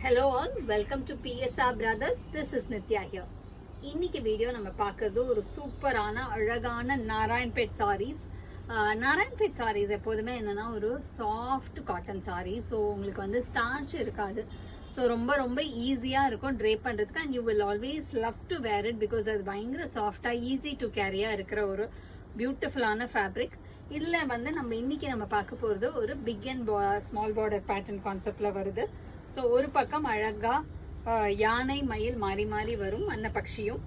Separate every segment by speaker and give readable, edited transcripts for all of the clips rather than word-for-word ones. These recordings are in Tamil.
Speaker 1: Hello all, welcome to PSR Brothers. This is Nitya here. இன்னைக்கு வீடியோ நம்ம பார்க்கறது ஒரு சூப்பரான அழகான நாராயண்பேட் சாரீஸ். நாராயண்பேட் சாரீஸ் எப்போதுமே என்னன்னா ஒரு சாஃப்ட் காட்டன் சாரீ. ஸோ உங்களுக்கு வந்து ஸ்டார்ச் இருக்காது. ஸோ ரொம்ப ரொம்ப ஈஸியாக இருக்கும் ட்ரேப் பண்ணுறதுக்கு. And you will always love to wear it because அது பயங்கர சாஃப்டாக ஈஸி டு கேரியாக இருக்கிற ஒரு பியூட்டிஃபுல்லான ஃபேப்ரிக். இதில் வந்து நம்ம பார்க்க போகிறது ஒரு big and small border pattern கான்செப்டில் வருது. ஸோ ஒரு பக்கம் அழகா யானை மயில் மாறி மாறி வரும் அன்னபக்ஷியும்,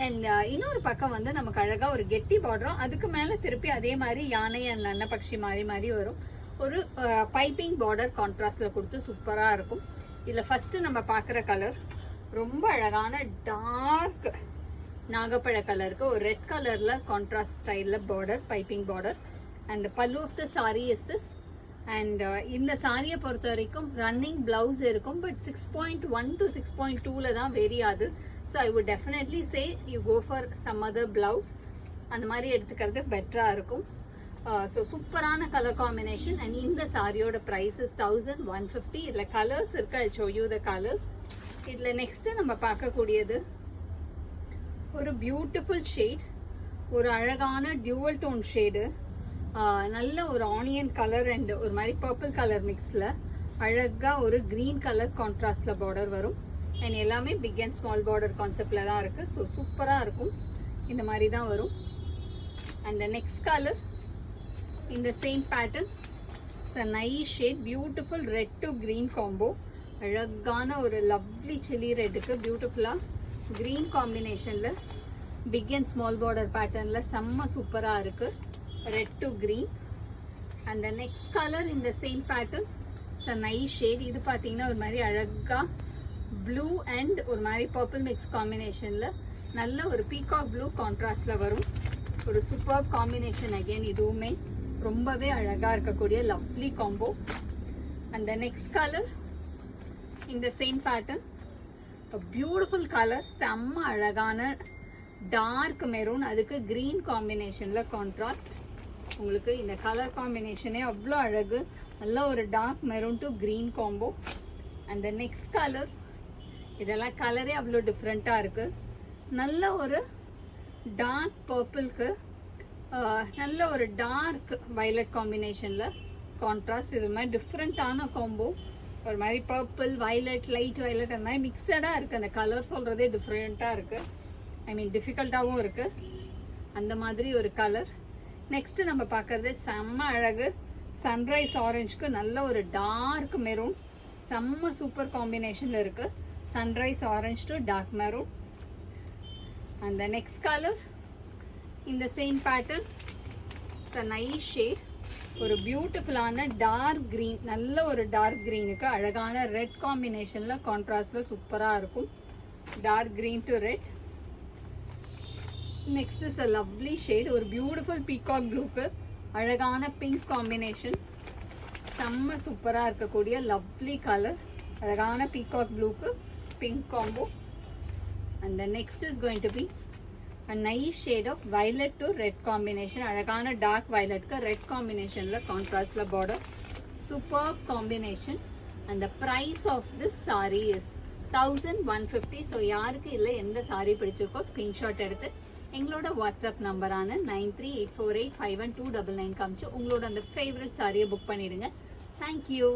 Speaker 1: அண்ட் இன்னொரு பக்கம் வந்து நமக்கு அழகா ஒரு கெட்டி பார்டரும், அதுக்கு மேல திருப்பி அதே மாதிரி யானை அண்ட் அன்னபக்ஷி மாறி மாறி வரும். ஒரு பைப்பிங் பார்டர் கான்ட்ராஸ்ட்ல கொடுத்து சூப்பரா இருக்கும். இதுல ஃபர்ஸ்ட் நம்ம பாக்குற கலர் ரொம்ப அழகான டார்க் நாகப்பழ கலருக்கு ஒரு ரெட் கலர்ல கான்ட்ராஸ்ட் ஸ்டைல்ல border, piping border. And pallu of the sari is this. And இந்த சாரியை பொறுத்த வரைக்கும் ரன்னிங் பிளவுஸ் இருக்கும், பட் 6.1 to 6.2 தான் வேரி ஆகுது. So I would definitely say you go for some other blouse, அந்த மாதிரி எடுத்துக்கிறது பெட்டராக இருக்கும். ஸோ சூப்பரான கலர் காம்பினேஷன். அண்ட் இந்த சாரியோட ப்ரைஸ் இஸ் 1150. இதில் கலர்ஸ் இருக்கு, I show you the colours. இதில் நெக்ஸ்ட் நம்ம பார்க்கக்கூடியது ஒரு பியூட்டிஃபுல் ஷேட், ஒரு அழகான டியூவல் டோன் ஷேடு. நல்ல ஒரு ஆனியன் கலர் அண்ட் ஒரு மாதிரி பர்பிள் கலர் மிக்ஸில் அழகா ஒரு கிரீன் கலர் கான்ட்ராஸ்ட்ல பார்டர் வரும். அண்ட் எல்லாமே பிக் அண்ட் ஸ்மால் பார்டர் கான்செப்ட்ல தான் இருக்கு. ஸோ சூப்பராக இருக்கும், இந்த மாதிரி தான் வரும். அண்ட் நெக்ஸ்ட் கலர் இந்த same pattern, nice shade, beautiful red to green combo. அழகான ஒரு லவ்லி சில்லி ரெட்டுக்கு பியூட்டிஃபுல்லாக கிரீன் காம்பினேஷனில் பிக் அண்ட் ஸ்மால் பார்டர் பேட்டர்னில் செம்ம சூப்பராக இருக்குது. Red to green. And the next color in the same pattern, it's a nice shade. இது பார்த்தீங்கன்னா ஒரு மாதிரி அழகா blue and ஒரு மாதிரி purple mix combinationல நல்ல ஒரு peacock blue contrastல வரும். ஒரு superb combination again. இதுவுமே ரொம்பவே அழகா இருக்கக்கூடிய lovely combo. And the next color in the same pattern, a beautiful color, செம்ம அழகான டார்க் மெரூன், அதுக்கு கிரீன் காம்பினேஷன்ல கான்ட்ராஸ்ட். உங்களுக்கு இந்த கலர் காம்பினேஷனே அவ்வளோ அழகு. நல்ல ஒரு dark maroon to green combo. And next colour, இதெல்லாம் கலரே அவ்வளோ டிஃப்ரெண்ட்டாக இருக்கு. நல்ல ஒரு டார்க் பர்பிள்க்கு நல்ல ஒரு டார்க் வயலட் காம்பினேஷன்ல கான்ட்ராஸ்ட். இது மாதிரி டிஃப்ரெண்ட்டான காம்போ, ஒரு மாதிரி பர்பிள் வயலட் லைட் வயலட் அந்த மாதிரி மிக்சடாக இருக்கு. அந்த கலர் சொல்றதே டிஃப்ரெண்ட்டாக இருக்கு, ஐ மீன் டிஃபிகல்ட்டாகவும் இருக்கு. அந்த மாதிரி ஒரு கலர். நெக்ஸ்ட் நம்ம பார்க்கறது செம்ம அழகு, சன்ரைஸ் ஆரஞ்சுக்கு நல்ல ஒரு டார்க் மெரூன், செம்ம சூப்பர் காம்பினேஷன்ல இருக்கு. Sunrise orange to dark maroon. அந்த நெக்ஸ்ட் கலர் இந்த same pattern, it's a nice shade, ஒரு பியூட்டிஃபுல்லான டார்க் கிரீன், நல்ல ஒரு டார்க் கிரீனுக்கு அழகான ரெட் காம்பினேஷன்ல கான்ட்ராஸ்ட்ல சூப்பரா இருக்கும். Dark green to red. Next is a lovely shade, ஒரு பியூட்டிஃபுல் பீகாக் ப்ளூக்கு அழகான பிங்க் காம்பினேஷன், செம்ம சூப்பரா இருக்கக்கூடிய லவ்லி கலர். அழகான பீகாக் ப்ளூக்கு pink combo. And next is going to be a nice shade of violet to red combination, அழகான டார்க் வயலட்க்கு ரெட் காம்பினேஷன்ல கான்ட்ராஸ்ட்ல border, super combination. and the price of this saree is 1150. So யாருக்கு இல்லை எந்த சாரி பிடிச்சிருக்கோ ஸ்க்ரீன்ஷாட் எடுத்து எங்களோட வாட்ஸ்அப் நம்பரான 9384851299 காமிச்சு உங்களோட அந்த ஃபேவரட் சாரியை புக் பண்ணிடுங்க. தேங்க்யூ.